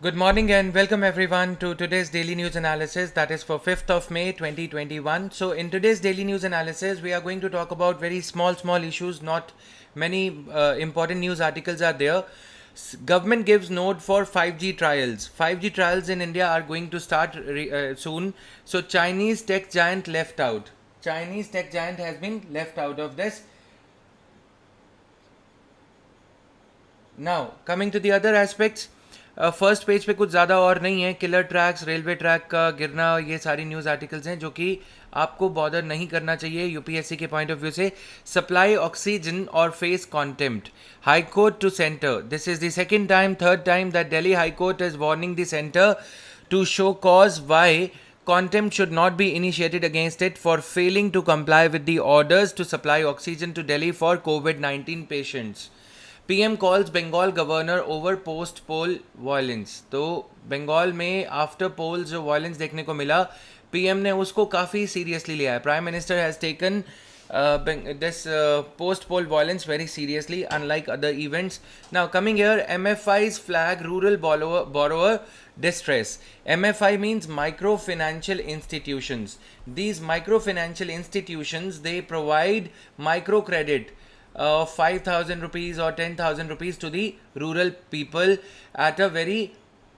Good morning and welcome everyone to today's daily news analysis that is for 5th of May 2021. So in today's daily news analysis we are going to talk about very small issues, not many important news articles are there. Government gives nod for 5G trials. 5G trials in India are going to start soon. So Chinese tech giant left out. Chinese tech giant has been left out of this. Now coming to the other aspects, first page पे कुछ ज़्यादा और नहीं है. Killer tracks, railway track का गिरना, ये सारी न्यूज़ आर्टिकल्स हैं जो कि आपको बॉदर नहीं करना चाहिए यूपीएससी के पॉइंट ऑफ व्यू से. सप्लाई ऑक्सीजन और face contempt. High court to centre. This is the second time, third time that Delhi high court is warning the centre to show cause why contempt should not be initiated against it for failing to comply with the orders to supply oxygen to Delhi for COVID-19 patients. PM calls Bengal governor over post poll violence. तो बंगाल में after poles जो violence देखने को मिला, PM ने उसको काफ़ी seriously लिया है. Prime minister has taken this post poll violence very seriously, unlike other events. Now coming here, MFI's flag rural borrower distress. MFI means micro financial institutions. These micro financial institutions, they provide micro credit of 5,000 rupees or 10,000 rupees to the rural people at a very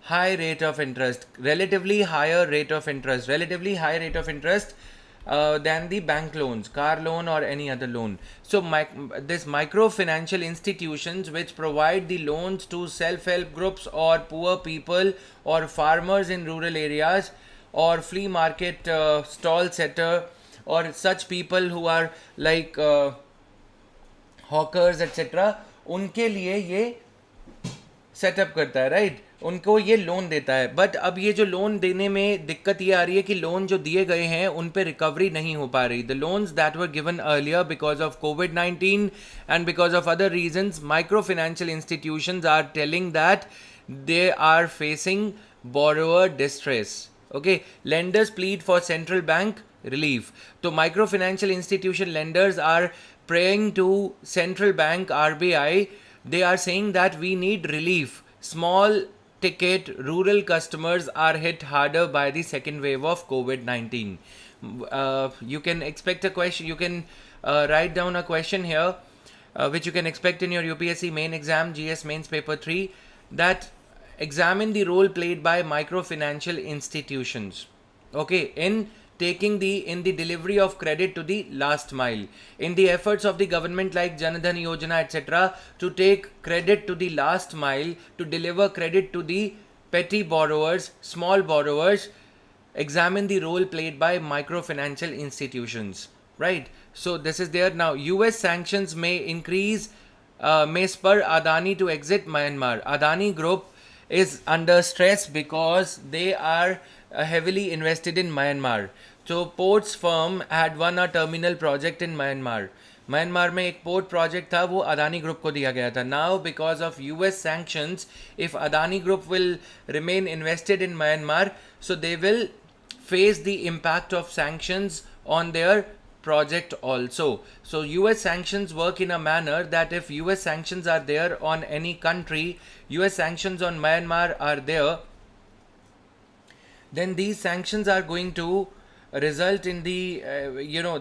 high rate of interest, relatively higher rate of interest, than the bank loans, car loan or any other loan. So this micro financial institutions which provide the loans to self-help groups or poor people or farmers in rural areas or flea market stall setter or such people who are like hawkers etcetera, उनके लिए ये setup करता है, right. उनको ये loan देता है. But अब ये जो लोन देने में दिक्कत ये आ रही है कि लोन जो दिए गए हैं उन पे रिकवरी नहीं हो पा रही. The loans that were given earlier because of कोविड-19 and because of other reasons, micro financial institutions are telling that they are facing borrower distress. Okay, lenders plead for central bank relief. So micro financial institution lenders are praying to central bank RBI. They are saying that we need relief. Small ticket rural customers are hit harder by the second wave of COVID-19. You can expect a question. You can write down a question here, which you can expect in your UPSC main exam, GS mains paper 3, that examine the role played by microfinancial institutions, okay, in the delivery of credit to the last mile, in the efforts of the government like Jan Dhan Yojana etc. to take credit to the last mile, to deliver credit to the petty borrowers, small borrowers. Examine the role played by microfinancial institutions, right? So this is there. Now US sanctions may increase, may spur Adani to exit Myanmar. Adani Group is under stress because they are heavily invested in Myanmar. So ports firm had won a terminal project in Myanmar. Myanmar में एक port project था, वो Adani group को दिया गया था. Now because of US sanctions, if Adani group will remain invested in Myanmar, so they will face the impact of sanctions on their project also. So US sanctions work in a manner that if US sanctions are there on any country, US sanctions on Myanmar are there, then these sanctions are going to result in the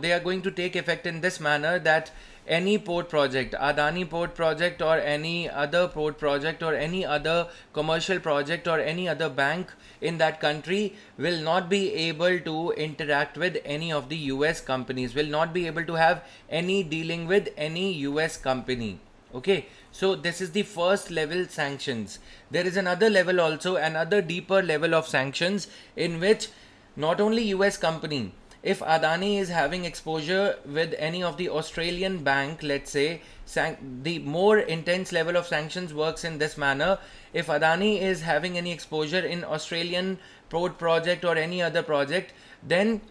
they are going to take effect in this manner that any port project, Adani port project or any other port project or any other commercial project or any other bank in that country will not be able to interact with any of the US companies, will not be able to have any dealing with any US company. Okay, so this is the first level sanctions. There is another level also, another deeper level of sanctions in which not only US company, if Adani is having exposure with any of the Australian bank, let's say, the more intense level of sanctions works in this manner. If Adani is having any exposure in Australian port project or any other project, then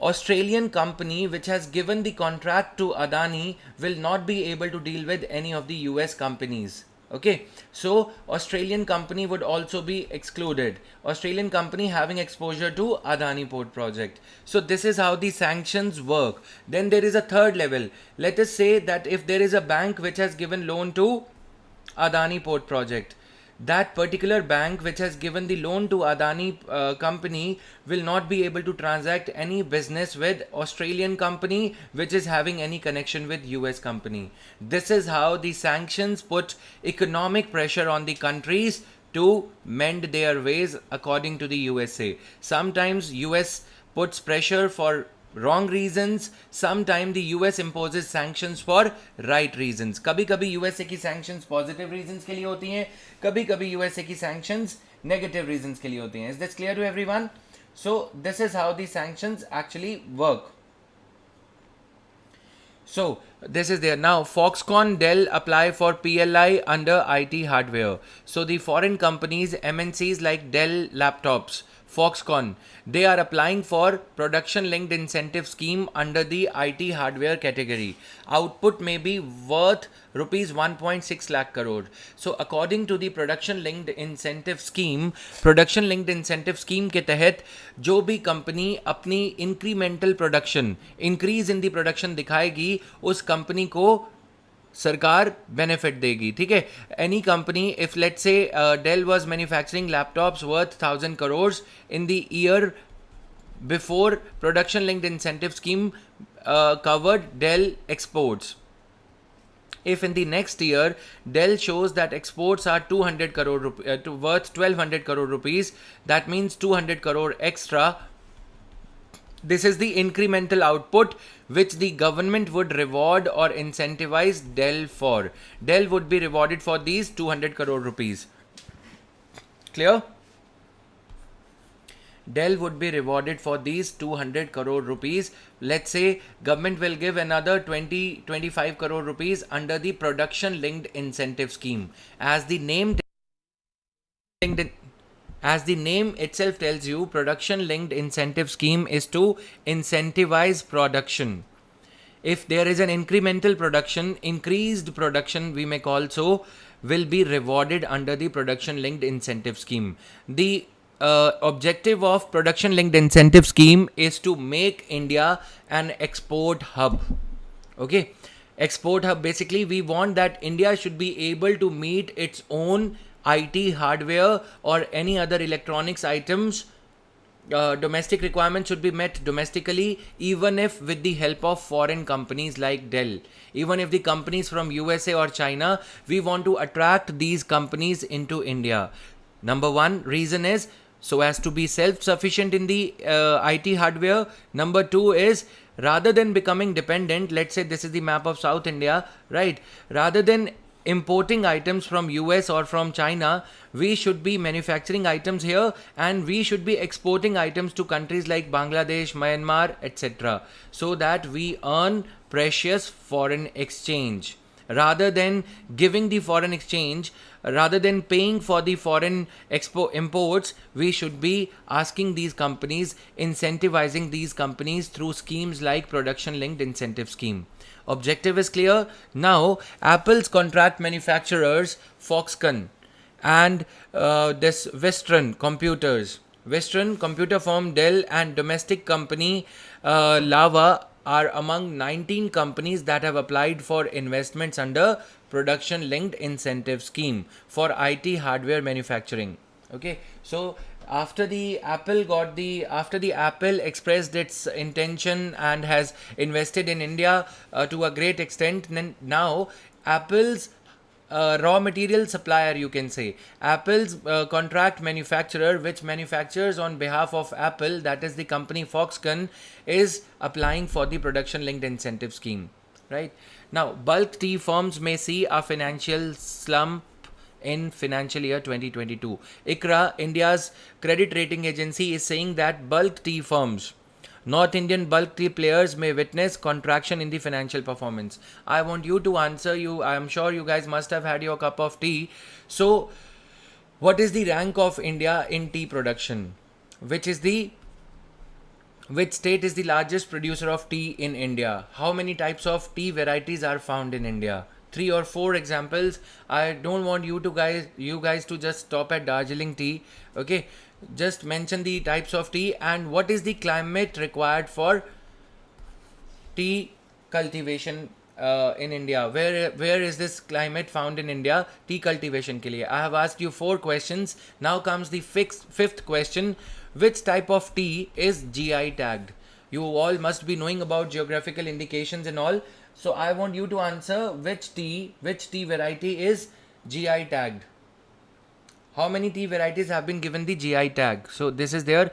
Australian company which has given the contract to Adani will not be able to deal with any of the US companies. Okay, so Australian company would also be excluded. Australian company having exposure to Adani port project. So this is how the sanctions work. Then there is a third level. Let us say that if there is a bank which has given loan to Adani port project, that particular bank which has given the loan to Adani company will not be able to transact any business with Australian company which is having any connection with US company. This is how the sanctions put economic pressure on the countries to mend their ways according to the USA. Sometimes US puts pressure for wrong reasons, sometimes the US imposes sanctions for right reasons. कभी कभी USA की sanctions positive reasons के लिए होती हैं, कभी कभी USA की sanctions negative reasons के लिए होती हैं. Is this clear to everyone? So this is how the sanctions actually work. So this is there. Now Foxconn, Dell apply for PLI under IT hardware. So the foreign companies, MNCs like Dell laptops, Foxconn, they are applying for production linked incentive scheme under the IT hardware category. Output may be worth rupees 1.6 lakh crore. So according to the production linked incentive scheme के तहत जो भी company अपनी incremental production increase in the production दिखाएगी उस company को सरकार benefit देगी. ठीक है. Any company if let's say Dell was manufacturing laptops worth 1000 crores in the year before production linked incentive scheme covered Dell exports. If in the next year Dell shows that exports are 200 crore worth 1200 crore rupees, that means 200 crore extra. This is the incremental output which the government would reward or incentivize Dell for. Dell would be rewarded for these 200 crore rupees. Clear? Dell would be rewarded for these 200 crore rupees. Let's say government will give another 25 crore rupees under the production linked incentive scheme. As the name itself tells you, production linked incentive scheme is to incentivize production. If there is an incremental production, increased production we may call so, will be rewarded under the production linked incentive scheme. The objective of production linked incentive scheme is to make India an export hub. Okay, export hub, basically we want that India should be able to meet its own IT hardware or any other electronics items. Domestic requirements should be met domestically, even if with the help of foreign companies like Dell. Even if the companies from USA or China, we want to attract these companies into India. Number one reason is so as to be self-sufficient in the IT hardware. Number two is rather than becoming dependent, let's say this is the map of South India, right? Rather than importing items from US or from China, we should be manufacturing items here and we should be exporting items to countries like Bangladesh, Myanmar, etc. so that we earn precious foreign exchange. Rather than giving the foreign exchange, rather than paying for the foreign imports, we should be asking these companies, incentivizing these companies through schemes like production linked incentive scheme. Objective is clear. Now Apple's contract manufacturers Foxconn and this Western computer firm Dell and domestic company Lava are among 19 companies that have applied for investments under production linked incentive scheme for IT hardware manufacturing. Okay, so after the Apple expressed its intention and has invested in India to a great extent, then now Apple's raw material supplier, you can say, Apple's contract manufacturer which manufactures on behalf of Apple, that is the company Foxconn, is applying for the production linked incentive scheme. Right now, bulk tea firms may see a financial slump in financial year 2022. ICRA, India's credit rating agency, is saying that bulk tea firms, North Indian bulk tea players, may witness contraction in the financial performance. I want you to answer. I am sure you guys must have had your cup of tea. So what is the rank of India in tea production? Which state is the largest producer of tea in India? How many types of tea varieties are found in India? 3 or 4 examples. I don't want you guys to just stop at Darjeeling tea. Okay, just mention the types of tea and what is the climate required for tea cultivation in India. Where is this climate found in India? Tea cultivation के लिए. I have asked you 4 questions. Now comes the fifth question. Which type of tea is GI tagged? You all must be knowing about geographical indications and all. So I want you to answer which tea variety is GI tagged. How many tea varieties have been given the GI tag? So this is there.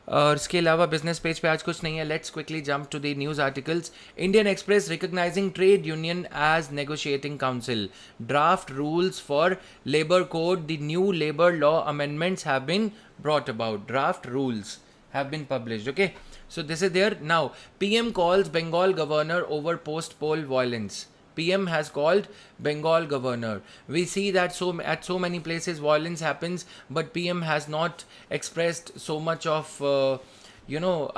और इसके अलावा business page पे आज कुछ नहीं है. Let's quickly jump to the news articles. Indian Express recognising trade union as negotiating council. Draft rules for labour code. The new labour law amendments have been brought about. Draft rules have been published. Okay, so this is there. Now PM calls Bengal governor over post poll violence. PM has called Bengal governor. We see that at so many places violence happens, but PM has not expressed so much of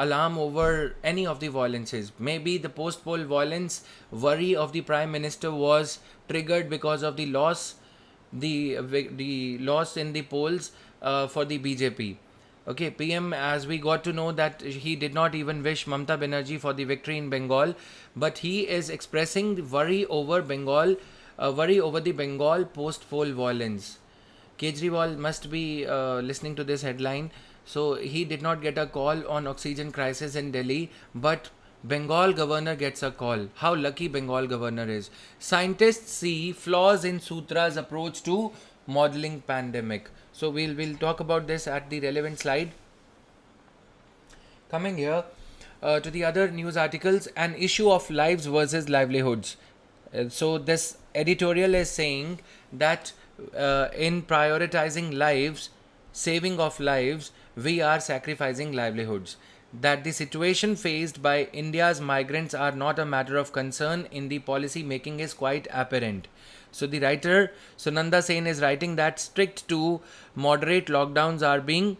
alarm over any of the violences. Maybe the post poll violence worry of the Prime Minister was triggered because of the loss in the polls for the BJP. Okay, PM, as we got to know that he did not even wish Mamata Banerjee for the victory in Bengal, but he is expressing worry over the Bengal post-poll violence. Kejriwal must be listening to this headline. So he did not get a call on oxygen crisis in Delhi, but Bengal governor gets a call. How lucky Bengal governor is. Scientists see flaws in Sutra's approach to modeling pandemic. So we'll talk about this at the relevant slide. Coming here to the other news articles, an issue of lives versus livelihoods. So this editorial is saying that in prioritizing lives, saving of lives, we are sacrificing livelihoods. That the situation faced by India's migrants are not a matter of concern in the policy making is quite apparent. So the writer Sunanda Sen is writing that strict to moderate lockdowns are being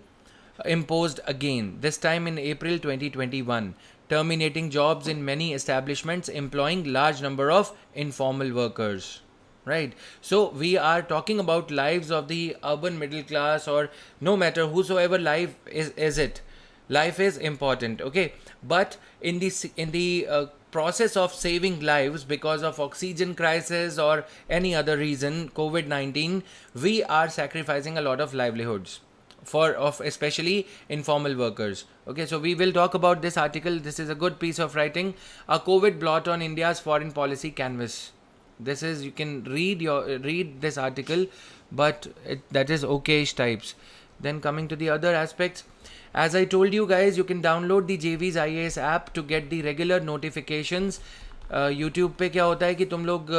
imposed again, this time in April 2021, terminating jobs in many establishments employing large number of informal workers. Right. So we are talking about lives of the urban middle class, or no matter whosoever life is it. Life is important, okay? But in the process of saving lives because of oxygen crisis or any other reason, COVID-19, we are sacrificing a lot of livelihoods of especially informal workers. Okay, so we will talk about this article. This is a good piece of writing. A COVID blot on India's foreign policy canvas. This is, you can read this article, but that is okayish types. Then coming to the other aspects, as I told you guys, you can download the JV's IAS app to get the regular notifications. YouTube पे क्या होता है कि तुम लोग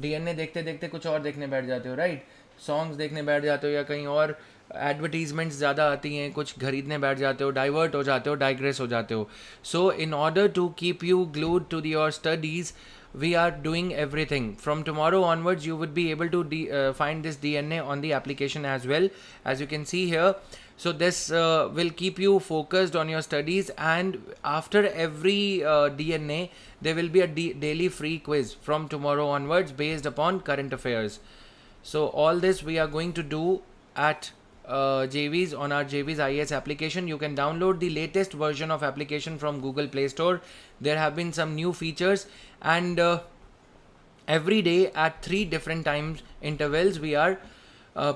DNA देखते देखते कुछ और देखने बैठ जाते हो, राइट? सॉन्ग्स देखने बैठ जाते हो या कहीं और एडवर्टीजमेंट्स ज़्यादा आती हैं, कुछ खरीदने बैठ जाते हो, डाइवर्ट हो जाते हो, डाइग्रेस हो जाते हो. So in order to keep you glued to your studies, we are doing everything. From tomorrow onwards, you would be able to find this DNA on the application as well, as you can see here. So this will keep you focused on your studies, and after every DNA, there will be a daily free quiz from tomorrow onwards based upon current affairs. So all this we are going to do at JV's on our JV's IAS application. You can download the latest version of application from Google Play Store. There have been some new features, and every day at 3 different times intervals we are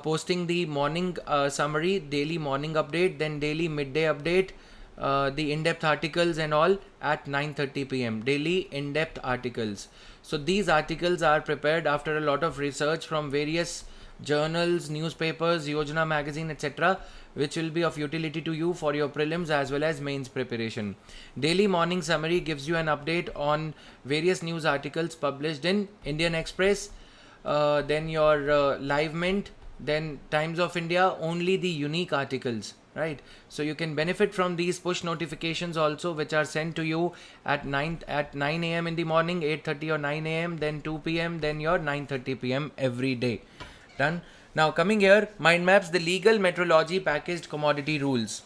posting the morning summary, daily morning update, then daily midday update, the in-depth articles and all at 9:30 p.m. daily in-depth articles. So these articles are prepared after a lot of research from various journals, newspapers, Yojana magazine, etc., which will be of utility to you for your prelims as well as mains preparation. Daily morning summary gives you an update on various news articles published in Indian Express, then your Live Mint, then Times of India, only the unique articles, right? So you can benefit from these push notifications also, which are sent to you at 9 a.m. in the morning, 8:30 or 9 a.m., then 2 p.m., then your 9:30 p.m. every day. Done. Now coming here, mind maps, the legal metrology packaged commodity rules.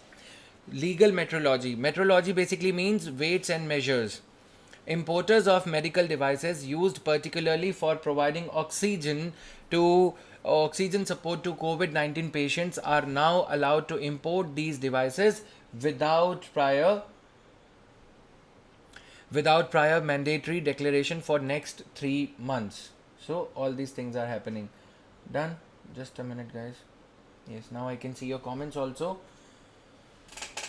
Legal metrology. Metrology basically means weights and measures. Importers of medical devices used particularly for providing oxygen support to COVID-19 patients are now allowed to import these devices without prior without prior mandatory declaration for next 3 months. So all these things are happening. Done. Just a minute, guys. Yes, now I can see your comments also.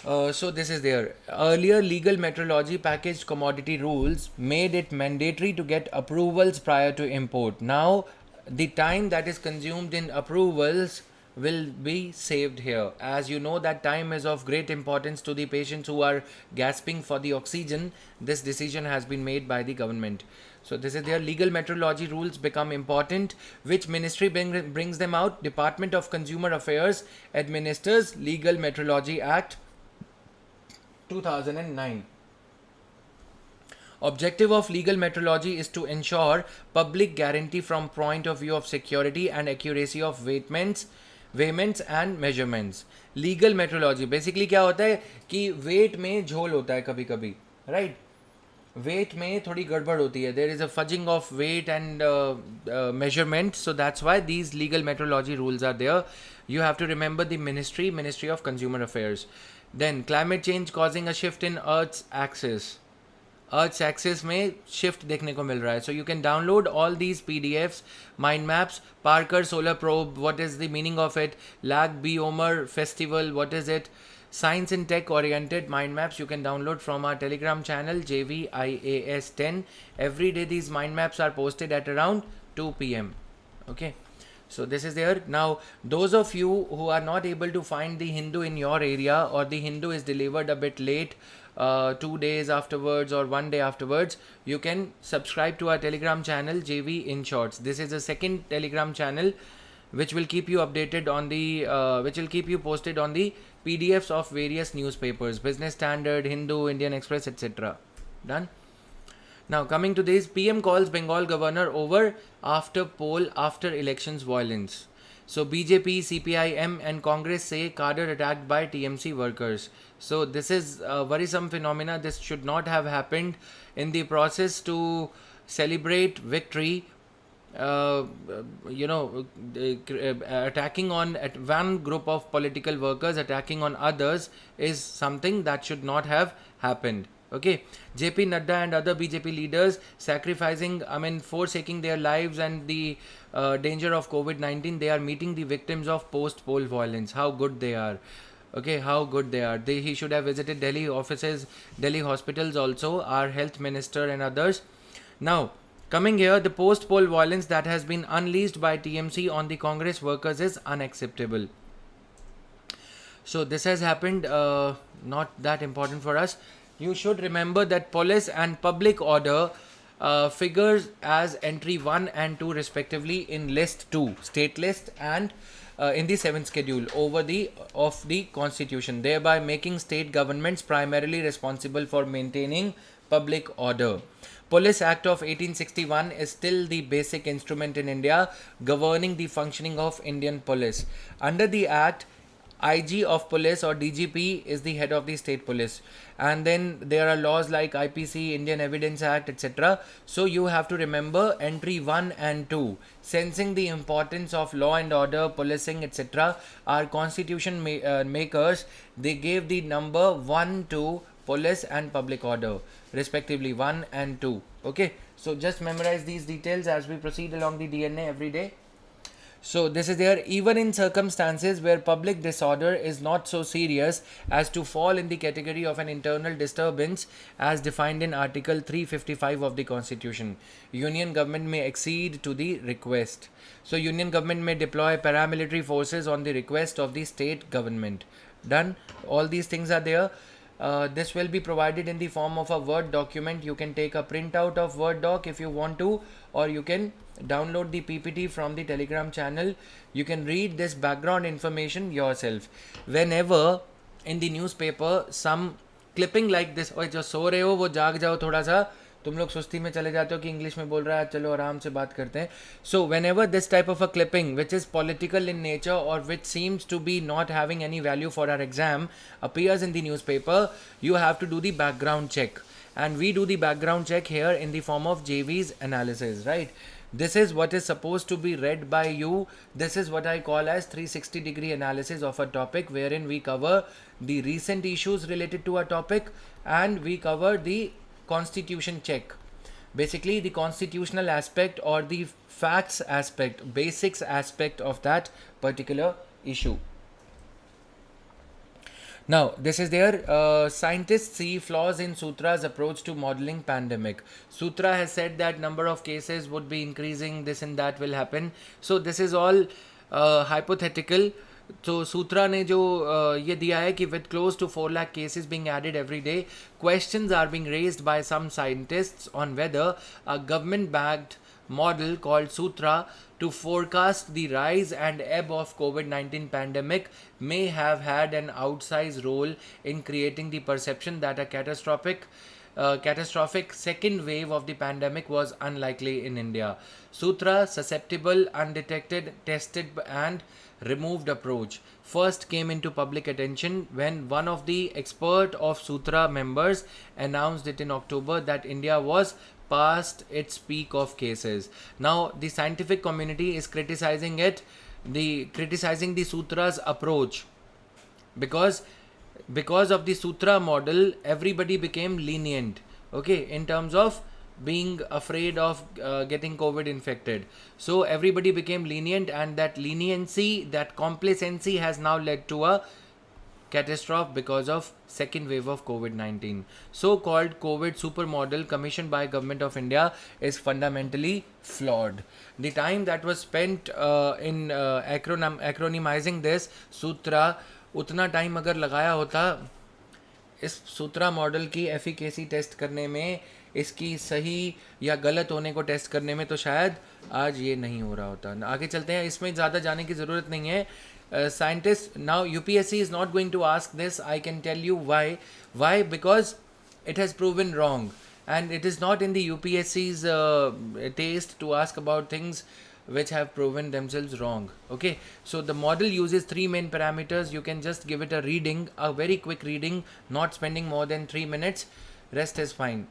So this is there. Earlier legal metrology packaged commodity rules made it mandatory to get approvals prior to import. Now the time that is consumed in approvals will be saved here. As you know that time is of great importance to the patients who are gasping for the oxygen. This decision has been made by the government. So this is their legal metrology rules become important. Which ministry brings them out? Department of Consumer Affairs administers Legal Metrology Act 2009. Objective of legal metrology is to ensure public guarantee from point of view of security and accuracy of weighments and measurements. Legal metrology basically क्या होता है कि weight में झोल होता है कभी कभी, right? Weight में थोड़ी गड़बड़ होती है. There is a fudging of weight and measurement, so that's why these legal metrology rules are there. You have to remember the Ministry of Consumer Affairs. Then climate change causing a shift in Earth's axis. Earth's axis में shift देखने को मिल रहा है. So you can download all these PDFs, mind maps, Parker Solar Probe, what is the meaning of it, Lag Biomer Festival, what is it, science and tech oriented mind maps you can download from our Telegram channel JVIAS 10. Every day these mind maps are posted at around 2 p.m. Okay. So this is there. Now those of you who are not able to find the Hindu in your area, or the Hindu is delivered a bit late, 2 days afterwards or 1 day afterwards, you can subscribe to our Telegram channel JV in Shorts. This is the second Telegram channel which will keep you updated on the which will keep you posted on the PDFs of various newspapers, Business Standard, Hindu, Indian Express, etc. Done. Now coming to this, PM calls Bengal governor over after poll after elections violence. So BJP, CPIM and Congress say cadre attacked by TMC workers. So this is a worrisome phenomena. This should not have happened. In the process to celebrate victory, attacking on at one group of political workers, attacking on others is something that should not have happened. Okay, JP Nadda and other BJP leaders forsaking their lives and the danger of COVID-19, they are meeting the victims of post-poll violence. How good they are. Okay, how good they are. He should have visited Delhi offices, Delhi hospitals also, our health minister and others. Now, coming here, the post-poll violence that has been unleashed by TMC on the Congress workers is unacceptable. So this has happened, not that important for us. You should remember that police and public order figures as entry 1 and 2 respectively in list 2, state list, and in the 7th schedule of the constitution, thereby making state governments primarily responsible for maintaining public order. Police Act of 1861 is still the basic instrument in India governing the functioning of Indian police. Under the Act, IG of police or DGP is the head of the state police, and then there are laws like IPC, Indian Evidence Act, etc. So you have to remember entry 1 and 2, sensing the importance of law and order, policing, etc. Our constitution makers, they gave the number 1 to police and public order respectively, 1 and 2. Okay, so just memorize these details as we proceed along the DNA every day. So this is there. Even in circumstances where public disorder is not so serious as to fall in the category of an internal disturbance as defined in Article 355 of the Constitution, Union government may accede to the request. So Union government may deploy paramilitary forces on the request of the state government. Done. All these things are there. This will be provided in the form of a Word document. You can take a printout of Word doc if you want to, or you can download the PPT from the Telegram channel. You can read this background information yourself. Whenever in the newspaper some clipping like this, ओए जो सो रहे हो वो जाग जाओ थोड़ा सा, तुम लोग सुस्ती में चले जाते हो कि इंग्लिश में बोल रहा है, चलो आराम से बात करते हैं. So whenever this type of a clipping which is political in nature or which seems to be not having any value for our exam appears in the newspaper, you have to do the background check, and we do the background check here in the form of JV's analysis, right? This is what is supposed to be read by you. This is what I call as 360-degree analysis of a topic, wherein we cover the recent issues related to a topic and we cover the constitution check. Basically, the constitutional aspect or the facts aspect, basics aspect of that particular issue. Now, this is there. Scientists see flaws in Sutra's approach to modeling pandemic. Sutra has said that number of cases would be increasing, this and that will happen. So, this is all hypothetical. तो सूत्रा ने जो ये दिया है कि with close to 4 lakh cases being added every day, questions are being raised by some scientists on whether a government-backed model called Sutra to forecast the rise and ebb of COVID-19 pandemic may have had an outsized role in creating the perception that a catastrophic second wave of the pandemic was unlikely in India. Sutra, susceptible, undetected, tested and removed approach first came into public attention when one of the expert of Sutra members announced it in October that India was past its peak of cases. Now the scientific community is criticizing the Sutra's approach because of the Sutra model everybody became lenient, okay, in terms of being afraid of getting COVID infected. So everybody became lenient, and that leniency, that complacency has now led to a catastrophe because of second wave of COVID-19. So-called COVID supermodel commissioned by Government of India is fundamentally flawed. The time that was spent in acronymizing this Sutra, उतना time अगर लगाया होता इस सूत्रा model की efficacy test करने में, इसकी सही या गलत होने को टेस्ट करने में, तो शायद आज ये नहीं हो रहा होता. आगे चलते हैं, इसमें ज़्यादा जाने की ज़रूरत नहीं है. Scientists, now UPSC is not going to ask this. I can tell you why. Because it has proven wrong, and it is not in the UPSC's taste to ask about things which have proven themselves wrong. Okay, so the model uses 3 main parameters. You can just give it a reading, a very quick reading, not spending more than 3 minutes. Rest is fine.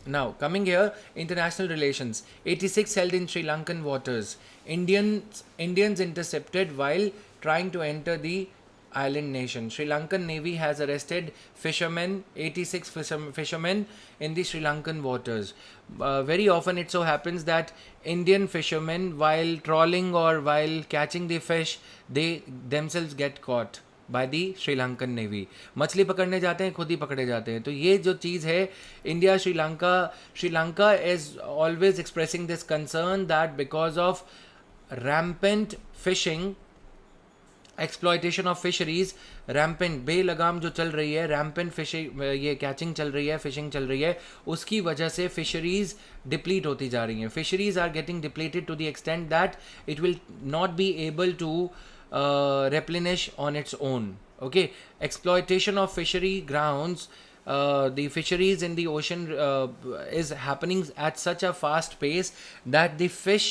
Now coming here, international relations. 86 held in Sri Lankan waters. Indians intercepted while trying to enter the island nation. Sri Lankan Navy has arrested 86 fishermen in the Sri Lankan waters. Very often it so happens that Indian fishermen, while trawling or while catching the fish, they themselves get caught by the Sri Lankan Navy. मछली पकड़ने जाते हैं, खुद ही पकड़े जाते हैं. तो ये जो चीज़ है, India, Sri Lanka is always expressing this concern that because of rampant fishing, exploitation of fisheries, rampant बेलगाम जो चल रही है, रैम्पेंट फिशिंग, ये कैचिंग चल रही है, फिशिंग चल रही है, उसकी वजह से फिशरीज डिप्लीट होती जा रही हैं. Fisheries are getting depleted to the extent that it will not be able to replenish on its own. Okay, exploitation of fishery grounds, the fisheries in the ocean is happening at such a fast pace that the fish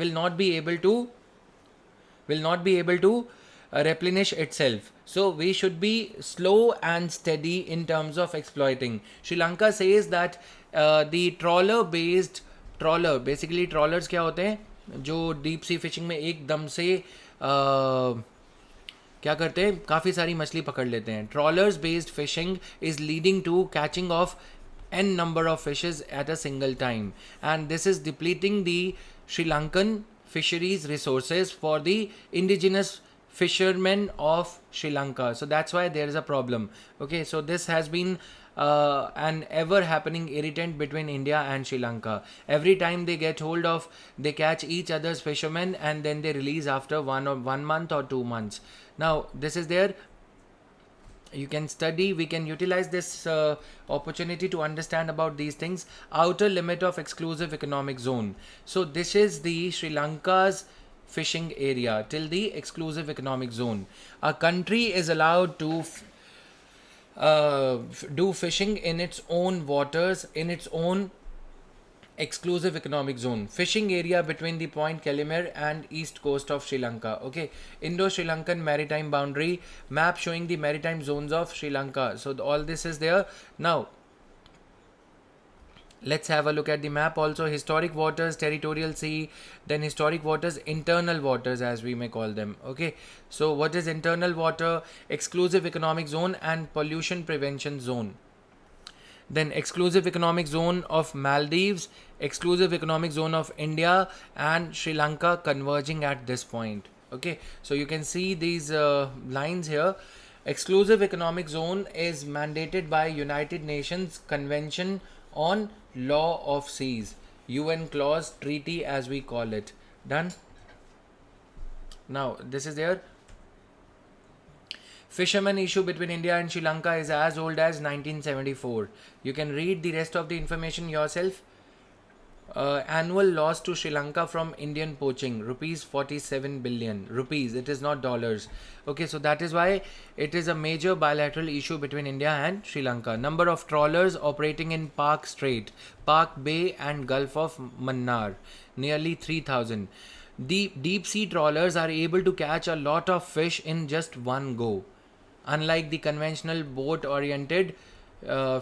will not be able to replenish itself. So we should be slow and steady in terms of exploiting. Sri Lanka says that the trawler, basically trawlers क्या होते हैं, जो deep sea fishing में एकदम से क्या करते हैं, काफ़ी सारी मछली पकड़ लेते हैं. Trawlers based fishing is leading to catching of n number of fishes at a single time, and this is depleting the Sri Lankan fisheries resources for the indigenous fishermen of Sri Lanka. So that's why there is a problem. Okay, so this has been an ever happening irritant between India and Sri Lanka. Every time they get hold of, they catch each other's fishermen and then they release after 1 month or 2 months. Now this is there. You can study, we can utilize this opportunity to understand about these things. Outer limit of exclusive economic zone. So this is the Sri Lanka's fishing area till the exclusive economic zone. A country is allowed to do fishing in its own waters, in its own exclusive economic zone. Fishing area between the Point Calumet and east coast of Sri Lanka. Okay, Indo-Sri Lankan maritime boundary map showing the maritime zones of Sri Lanka. So all this is there. Now let's have a look at the map also. Historic waters, territorial sea, then historic waters, internal waters as we may call them. Okay, so what is internal water, exclusive economic zone and pollution prevention zone? then exclusive economic zone of Maldives, exclusive economic zone of India and Sri Lanka converging at this point. Okay, so you can see these lines here. Exclusive economic zone is mandated by United Nations Convention on Law of Seas, UN clause treaty as we call it. Done. Now this is there. Fisherman issue between India and Sri Lanka is as old as 1974. You can read the rest of the information yourself. Annual loss to Sri Lanka from Indian poaching, rupees 47 billion. Rupees, it is not dollars. Okay, so that is why it is a major bilateral issue between India and Sri Lanka. Number of trawlers operating in Park Strait, Park Bay and Gulf of Mannar, nearly 3,000. Deep sea trawlers are able to catch a lot of fish in just one go, unlike the conventional boat oriented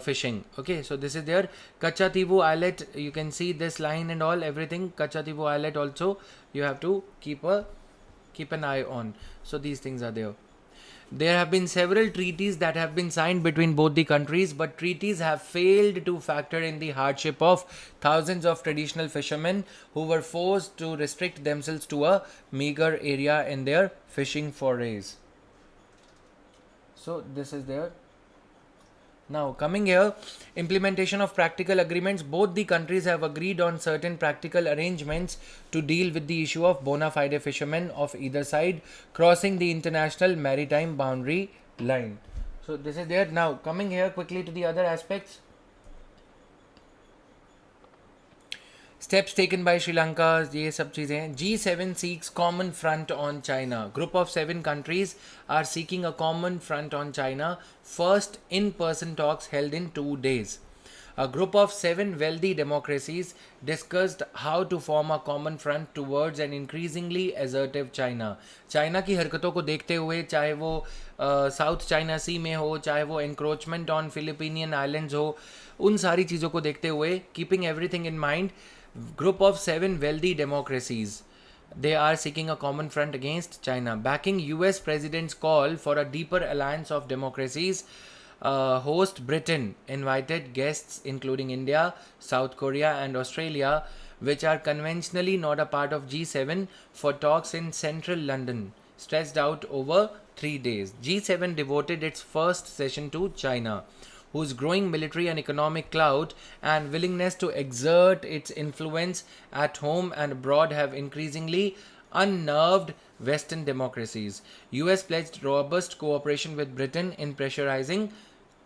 fishing. Okay, so this is there. Kachativu Islet, you can see this line and all, everything. Kachativu Islet also you have to keep an eye on. So these things are there. There have been several treaties that have been signed between both the countries, but treaties have failed to factor in the hardship of thousands of traditional fishermen who were forced to restrict themselves to a meager area in their fishing forays. So this is there. Now coming here, implementation of practical agreements. Both the countries have agreed on certain practical arrangements to deal with the issue of bona fide fishermen of either side crossing the international maritime boundary line. So this is there. Now coming here quickly to the other aspects. Steps taken by Sri Lanka, ये सब चीज़ें हैं. G7 seeks common front on China. Group of 7 countries are seeking a common front on China. First in-person talks held in 2 days. A group of 7 wealthy democracies discussed how to form a common front towards an increasingly assertive China. China की हरकतों को देखते हुए, चाहे वो south China सी में हो, चाहे वो encroachment on Philippine Islands हो, उन सारी चीज़ों को देखते हुए, keeping everything in mind, group of 7 wealthy democracies, they are seeking a common front against China. Backing US President's call for a deeper alliance of democracies, host Britain invited guests including India, South Korea and Australia, which are conventionally not a part of G7, for talks in central London, stretched out over 3 days. G7 devoted its first session to China, whose growing military and economic clout and willingness to exert its influence at home and abroad have increasingly unnerved Western democracies. US pledged robust cooperation with Britain in pressurizing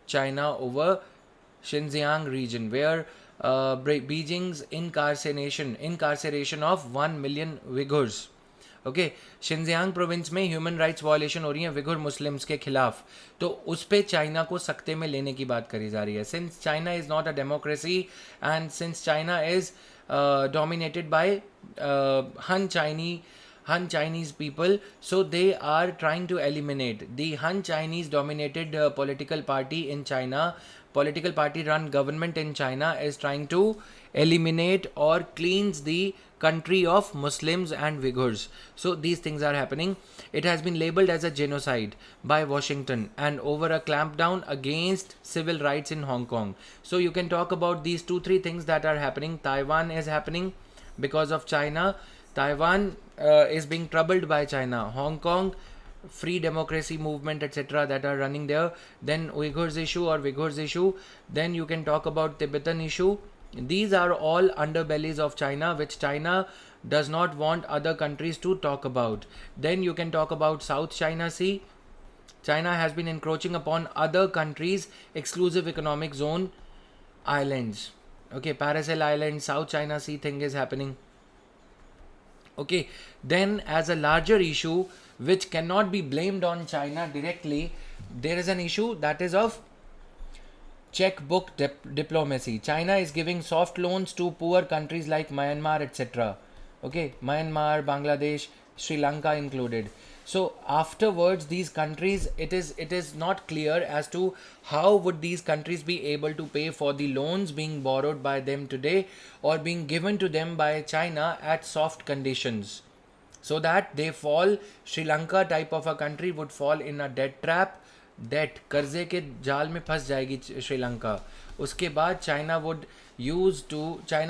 China over Xinjiang region, where Beijing's incarceration of 1 million Uyghurs. Okay, Xinjiang province में human rights violation हो रही है विगुर Muslims के खिलाफ, तो उस पर China को सख्ते में लेने की बात करी जा रही है. Since China is not a democracy and since China is dominated by Han Chinese people, so they are trying to eliminate the Han Chinese dominated political party in China. Political party run government in China is trying to eliminate or cleanse the country of Muslims and Uyghurs. So these things are happening. It has been labeled as a genocide by Washington and over a clampdown against civil rights in Hong Kong. So you can talk about these 2-3 things that are happening. Taiwan is happening because of China. Taiwan is being troubled by China. Hong Kong, free democracy movement, etc. that are running there. Then Uyghurs issue. Then you can talk about Tibetan issue. These are all underbellies of China, which China does not want other countries to talk about. Then you can talk about South China Sea. China has been encroaching upon other countries' exclusive economic zone islands. Okay, Paracel Island, South China Sea thing is happening. Okay, then as a larger issue which cannot be blamed on China directly, there is an issue that is of checkbook diplomacy. China is giving soft loans to poor countries like Myanmar, etc. Okay, Myanmar, Bangladesh, Sri Lanka included. So afterwards, these countries, it is not clear as to how would these countries be able to pay for the loans being borrowed by them today or being given to them by China at soft conditions, so that they fall, Sri Lanka type of a country would fall in a debt trap debt, कर्जे के जाल में फंस जाएगी श्रीलंका. उसके बाद China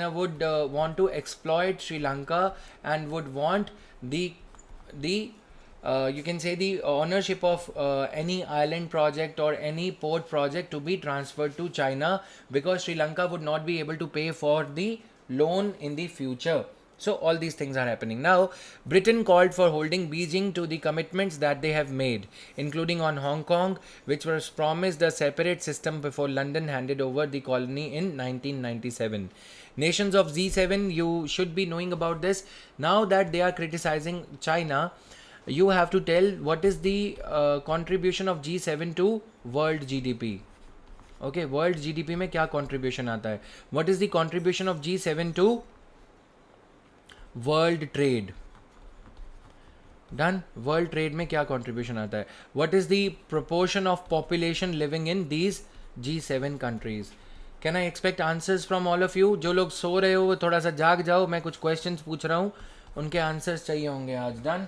would want to exploit Sri Lanka and would want the you can say the ownership of any island project or any port project to be transferred to China, because Sri Lanka would not be able to pay for the loan in the future. So all these things are happening. Now, Britain called for holding Beijing to the commitments that they have made, including on Hong Kong, which was promised a separate system before London handed over the colony in 1997. Nations of G7, you should be knowing about this. Now that they are criticizing China, you have to tell what is the contribution of G7 to world GDP. Okay, world GDP में क्या contribution आता है? What is the contribution of G7 to world trade? Done. World trade में क्या contribution आता है? What is the proportion of population living in these G7 countries? Can I expect answers from all of you? जो लोग सो रहे हो वो थोड़ा सा जाग जाओ, मैं कुछ क्वेश्चंस पूछ रहा हूँ, उनके आंसर्स चाहिए होंगे आज. Done.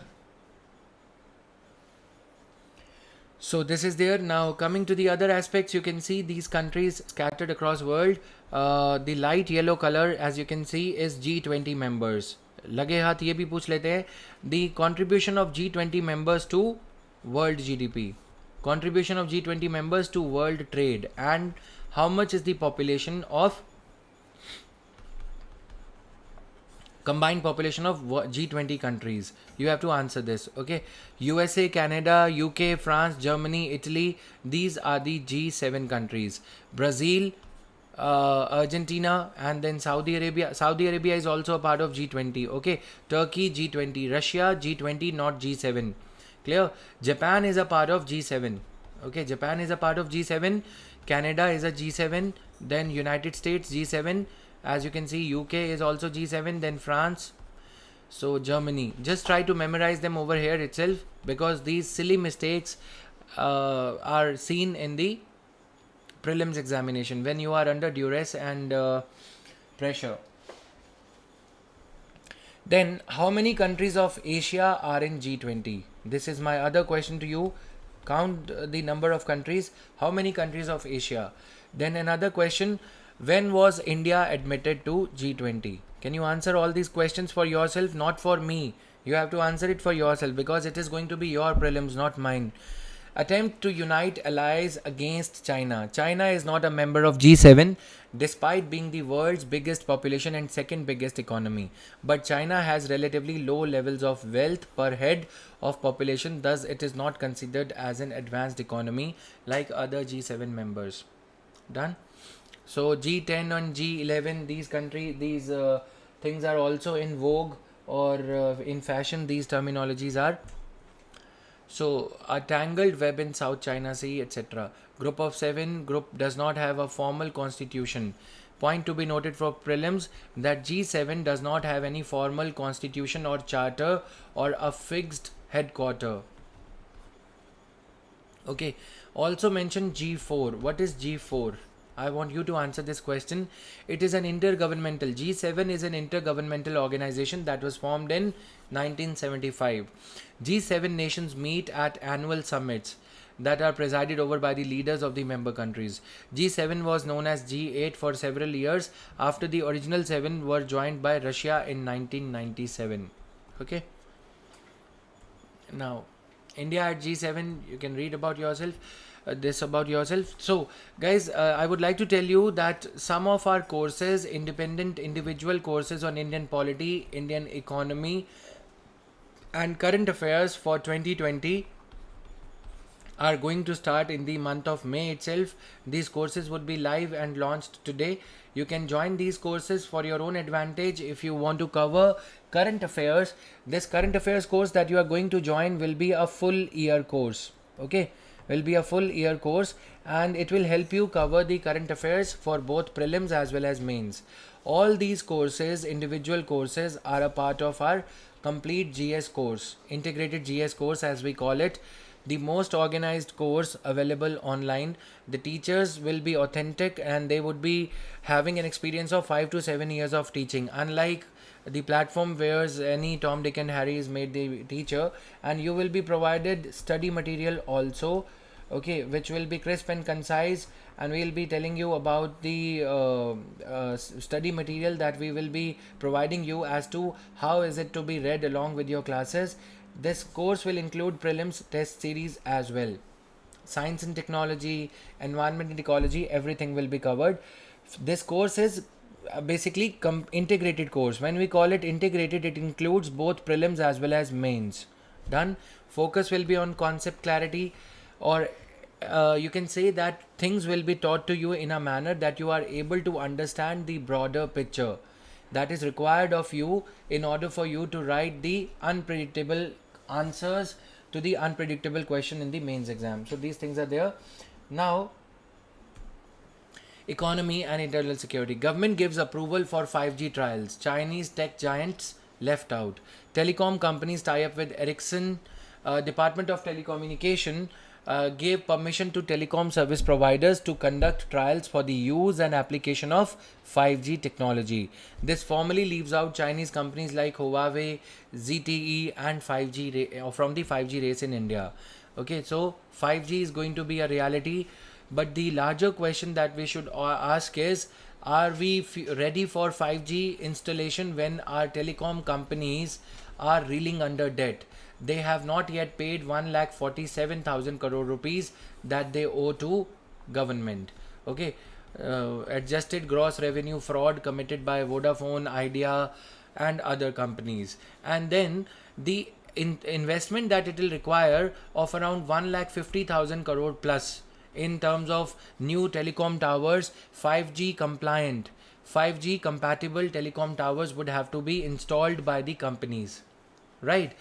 So this is there. Now coming to the other aspects, you can see these countries scattered across world. The light yellow color, as you can see, is G20 members. लगे हाथ ये भी पूछ लेते हैं. The contribution of G20 members to world GDP, contribution of G20 members to world trade, and how much is the population of combined population of G20 countries? You have to answer this. Okay, USA, Canada, UK, France, Germany, Italy, these are the G7 countries. Brazil, Argentina, and then Saudi Arabia. Saudi Arabia is also a part of G20. Okay, Turkey G20, Russia G20, not G7. Clear? Japan is a part of G7. Okay, Japan is a part of G7. Canada is a G7. Then United States G7. As you can see, UK is also G7. Then France. So Germany. Just try to memorize them over here itself, because these silly mistakes are seen in the prelims examination when you are under duress and pressure. Then how many countries of Asia are in G20? This is my other question to you. Count the number of countries. How many countries of Asia? Then another question, when was India admitted to G20? Can you answer all these questions for yourself, not for me? You have to answer it for yourself, because it is going to be your prelims, not mine. Attempt to unite allies against China. China is not a member of G7 despite being the world's biggest population and second biggest economy. But China has relatively low levels of wealth per head of population, thus it is not considered as an advanced economy like other G7 members. Done? So G10 and G11, these things are also in vogue or in fashion. These terminologies are. So a tangled web in South China Sea, etc. Group of 7 group does not have a formal constitution. Point to be noted for prelims that G7 does not have any formal constitution or charter or a fixed headquarter. Okay. Also mention G4. What is G4? I want you to answer this question. It is an intergovernmental. G7 is an intergovernmental organization that was formed in 1975. G7 nations meet at annual summits that are presided over by the leaders of the member countries. G7 was known as G8 for several years after the original 7 were joined by Russia in 1997. Okay. Now, India at G7, you can read about yourself. This about yourself. So guys, I would like to tell you that some of our courses, independent individual courses on Indian polity, Indian economy and current affairs for 2020 are going to start in the month of May itself. These courses would be live and launched today. You can join these courses for your own advantage if you want to cover current affairs. This current affairs course that you are going to join will be a full year course. Okay, will be a full year course, and it will help you cover the current affairs for both prelims as well as mains. All these courses, individual courses, are a part of our complete GS course, integrated GS course as we call it, the most organized course available online. The teachers will be authentic and they would be having an experience of 5 to 7 years of teaching, unlike the platform where any Tom, Dick and Harry is made the teacher. And you will be provided study material also okay, which will be crisp and concise, and we'll be telling you about the study material that we will be providing you as to how is it to be read along with your classes. This course will include prelims test series as well. Science and technology, environment and ecology, everything will be covered. This course is basically integrated course. When we call it integrated, it includes both prelims as well as mains. Done. Focus will be on concept clarity, or you can say that things will be taught to you in a manner that you are able to understand the broader picture that is required of you in order for you to write the unpredictable answers to the unpredictable question in the mains exam. So these things are there. Now, economy and internal security. Government gives approval for 5G trials. Chinese tech giants left out. Telecom companies tie up with Ericsson. Department of Telecommunication gave permission to telecom service providers to conduct trials for the use and application of 5G technology. This formally leaves out Chinese companies like Huawei, ZTE, and 5G from the 5G race in India. Okay, so 5G is going to be a reality, but the larger question that we should ask is, are we ready for 5G installation when our telecom companies are reeling under debt? They have not yet paid 1,47,000 crore rupees that they owe to government. Okay, adjusted gross revenue fraud committed by Vodafone, Idea, and other companies. And then the investment that it will require of around 1,50,000 crore plus in terms of new telecom towers, 5G compliant, 5G compatible telecom towers would have to be installed by the companies, right?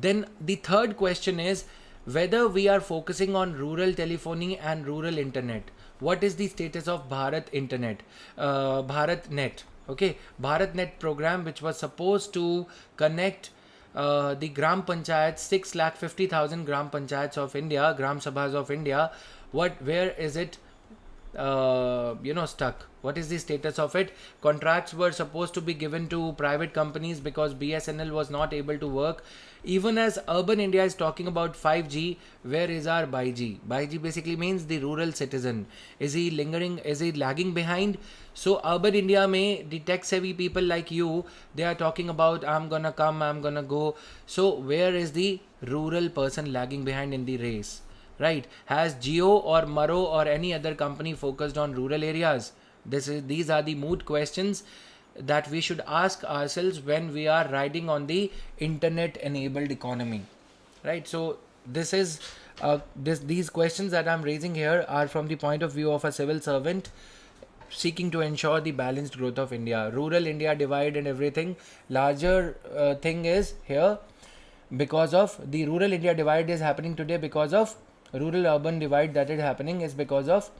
Then the third question is whether we are focusing on rural telephony and rural internet. What is the status of Bharat Internet, BharatNet? Okay, BharatNet program, which was supposed to connect the Gram Panchayats, 6,50,000 Gram Panchayats of India, Gram Sabhas of India. Where is it stuck? What is the status of it? Contracts were supposed to be given to private companies because BSNL was not able to work. Even as urban India is talking about 5G, where is our BIG? BIG basically means the rural citizen. Is he lingering? Is he lagging behind? So urban India mein, the tech savvy people like you, they are talking about I'm gonna come, I'm gonna go. So where is the rural person lagging behind in the race? Right? Has Jio or Maro or any other company focused on rural areas? These are the moot questions that we should ask ourselves when we are riding on the internet enabled economy, right? So these questions that I'm raising here are from the point of view of a civil servant seeking to ensure the balanced growth of India. Rural India divide and everything. Larger thing is here because of the rural India divide is happening today because of rural urban divide that is happening is because of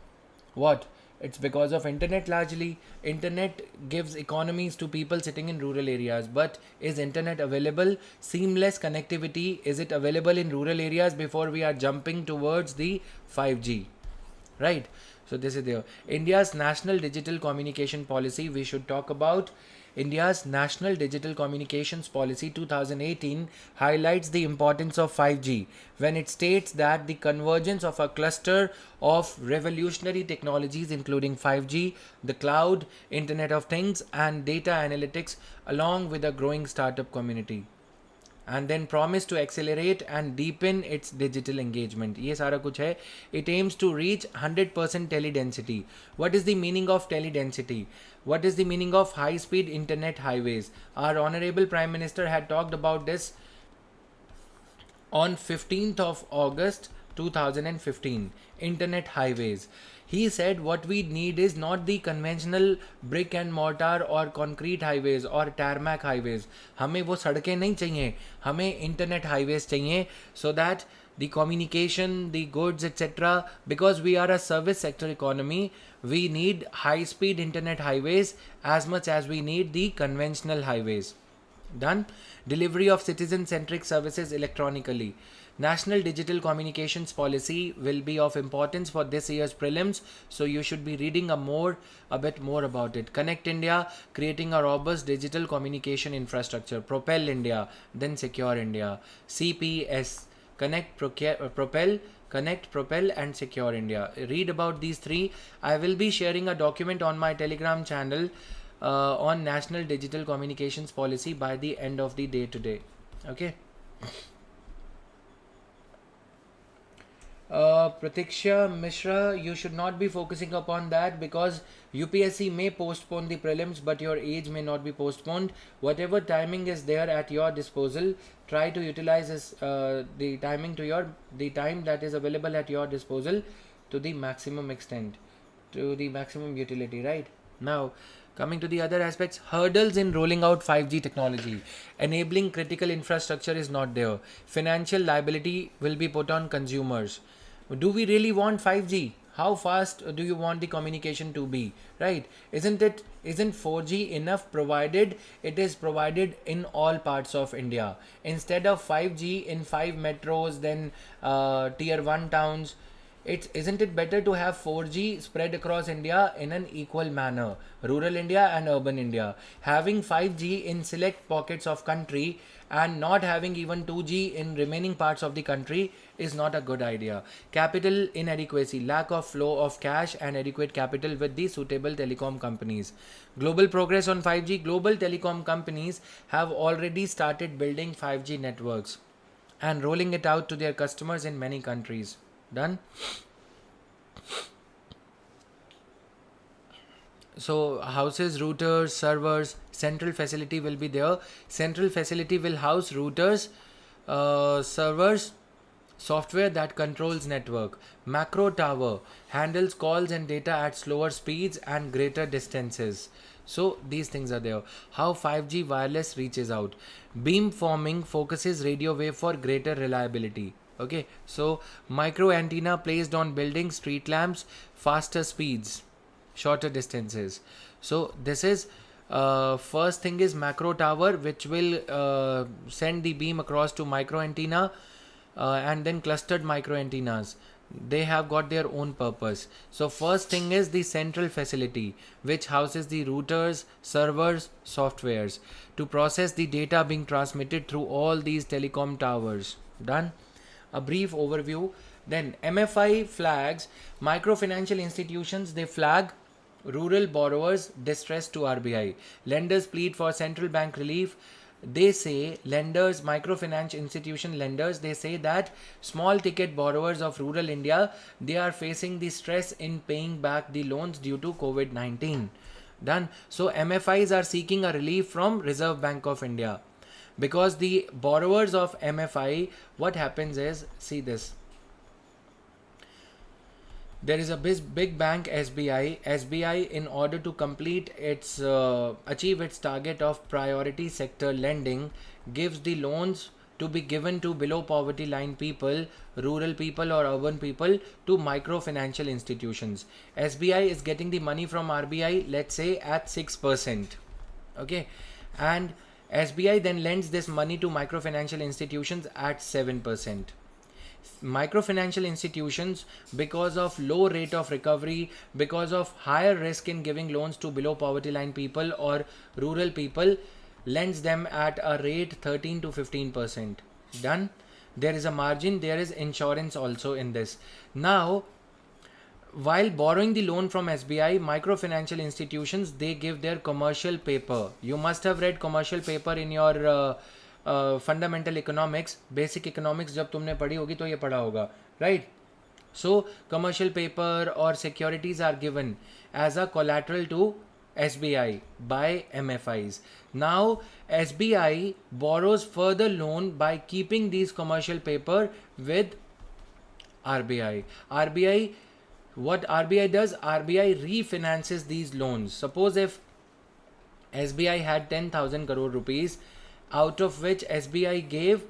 what? It's because of internet largely. Internet gives economies to people sitting in rural areas. But is internet available? Seamless connectivity, is it available in rural areas before we are jumping towards the 5G? Right? So this is there. India's National Digital Communication Policy, we should talk about. India's National Digital Communications Policy 2018 highlights the importance of 5G when it states that the convergence of a cluster of revolutionary technologies including 5G, the cloud, Internet of Things and data analytics along with a growing startup community, and then promise to accelerate and deepen its digital engagement. ये सारा कुछ है. It aims to reach 100% teledensity. What is the meaning of teledensity? What is the meaning of high-speed internet highways? Our Honorable Prime Minister had talked about this on 15th of August 2015. Internet highways. He said what we need is not the conventional brick and mortar or concrete highways or tarmac highways. हमें वो सड़कें नहीं चाहिए, हमें internet highways चाहिए so that the communication, the goods, etc. Because we are a service sector economy, we need high-speed internet highways as much as we need the conventional highways. Done. Delivery of citizen-centric services electronically. National Digital Communications Policy will be of importance for this year's prelims, so you should be reading a bit more about it. Connect India, creating a robust digital communication infrastructure. Propel India, then Secure India. CPS, Connect, Propel, and Secure India. Read about these three. I will be sharing a document on my Telegram channel on National Digital Communications Policy by the end of the day today. Okay. Pratiksha Mishra, you should not be focusing upon that because UPSC may postpone the prelims, but your age may not be postponed. Whatever timing is there at your disposal, try to utilize the time that is available at your disposal to the maximum extent, to the maximum utility, right? Now, coming to the other aspects, hurdles in rolling out 5G technology. Enabling critical infrastructure is not there. Financial liability will be put on consumers. Do we really want 5G? How fast do you want the communication to be? Right? Isn't 4G enough provided? It is provided in all parts of India. Instead of 5G in 5 metros, then tier 1 towns, isn't it better to have 4G spread across India in an equal manner, rural India and urban India? Having 5G in select pockets of country and not having even 2G in remaining parts of the country is not a good idea. Capital inadequacy, lack of flow of cash and adequate capital with the suitable telecom companies. Global progress on 5G. Global telecom companies have already started building 5G networks and rolling it out to their customers in many countries. Done. So houses, routers, servers, central facility will be there. Central facility will house routers, servers, software that controls network. Macro tower handles calls and data at slower speeds and greater distances. So these things are there. How 5G wireless reaches out. Beamforming focuses radio wave for greater reliability. Okay, so micro antenna placed on buildings, street lamps, faster speeds, shorter distances. So this is first thing is macro tower, which will send the beam across to micro antenna, and then clustered micro antennas. They have got their own purpose. So first thing is the central facility, which houses the routers, servers, softwares to process the data being transmitted through all these telecom towers. Done. A brief overview. Then MFI flags microfinancial institutions. They flag rural borrowers distress to RBI. Lenders plead for central bank relief. They say lenders, microfinance institution lenders, they say that small ticket borrowers of rural India, they are facing the stress in paying back the loans due to COVID-19. Done. So MFIs are seeking a relief from Reserve Bank of India. Because the borrowers of MFI, what happens is, see this. There is a big bank SBI. SBI, in order to complete its achieve its target of priority sector lending, gives the loans to be given to below poverty line people, rural people or urban people, to microfinancial institutions. SBI is getting the money from RBI, let's say at 6%. Okay, and SBI then lends this money to microfinancial institutions at 7%. Microfinancial institutions, because of low rate of recovery, because of higher risk in giving loans to below poverty line people or rural people, lends them at a rate 13 to 15%. Done. There is a margin, there is insurance also in this. Now, while borrowing the loan from SBI, microfinancial institutions, they give their commercial paper. You must have read commercial paper in your fundamental economics, basic economics. जब तुमने पढ़ी होगी तो ये पढ़ा होगा, right? So commercial paper or securities are given as a collateral to SBI by MFIs. Now SBI borrows further loan by keeping these commercial paper with RBI. What RBI does, RBI refinances these loans. Suppose if SBI had 10,000 crore rupees, out of which SBI gave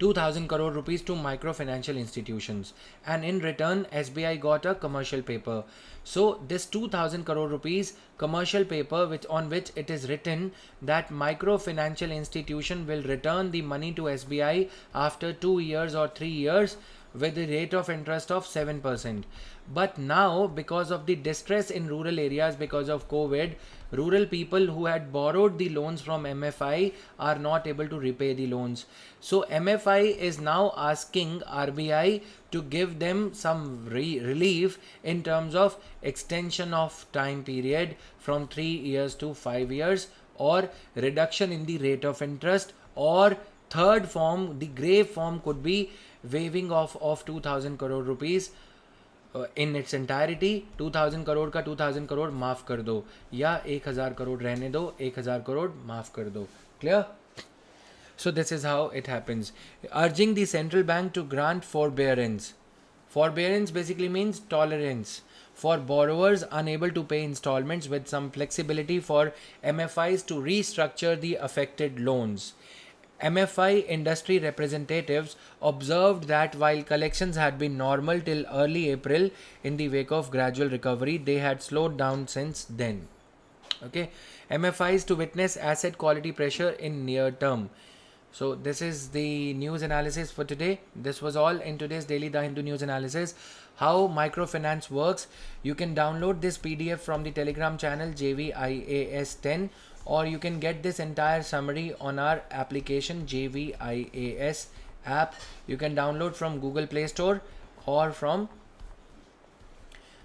2,000 crore rupees to microfinancial institutions, and in return SBI got a commercial paper. So this 2,000 crore rupees commercial paper, which on which it is written that microfinancial institution will return the money to SBI after 2 years or 3 years, with the rate of interest of 7%. But now, because of the distress in rural areas because of COVID, rural people who had borrowed the loans from MFI are not able to repay the loans. So MFI is now asking RBI to give them some relief in terms of extension of time period from 3 years to 5 years, or reduction in the rate of interest, or third form, the grey form could be waiving off of 2000 crore rupees in its entirety. 2000 crore का 2000 करोड़ माफ कर दो, या 1000 करोड़ रहने दो, 1000 करोड़ माफ कर दो. Clear? So this is how it happens. Urging the central bank to grant forbearance. Forbearance basically means tolerance for borrowers unable to pay installments, with some flexibility for MFIs to restructure the affected loans. MFI industry representatives observed that while collections had been normal till early April, in the wake of gradual recovery, they had slowed down since then. Okay, MFIs to witness asset quality pressure in near term. So this is the news analysis for today. This was all in today's daily The Hindu news analysis. How microfinance works. You can download this PDF from the Telegram channel JVIAS10, or you can get this entire summary on our application JVIAS app. You can download from Google Play Store or from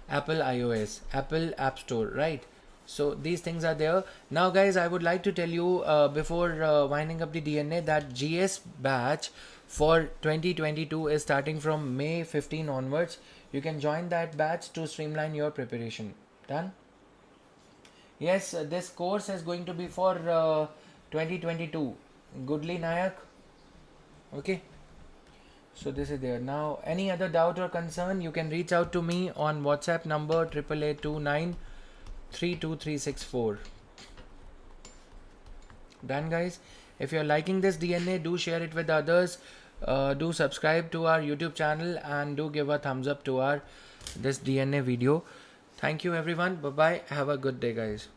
Apple iOS, Apple App Store, right? So these things are there. Now guys, I would like to tell you before winding up the DNA that GS batch for 2022 is starting from May 15 onwards. You can join that batch to streamline your preparation. Done? Yes, this course is going to be for 2022. Goodly Nayak. Okay. So this is there. Now, any other doubt or concern, you can reach out to me on WhatsApp number 8829 Done, guys. If you're liking this DNA, do share it with others. Do subscribe to our YouTube channel and do give a thumbs up to our this DNA video. Thank you everyone. Bye bye. Have a good day, guys.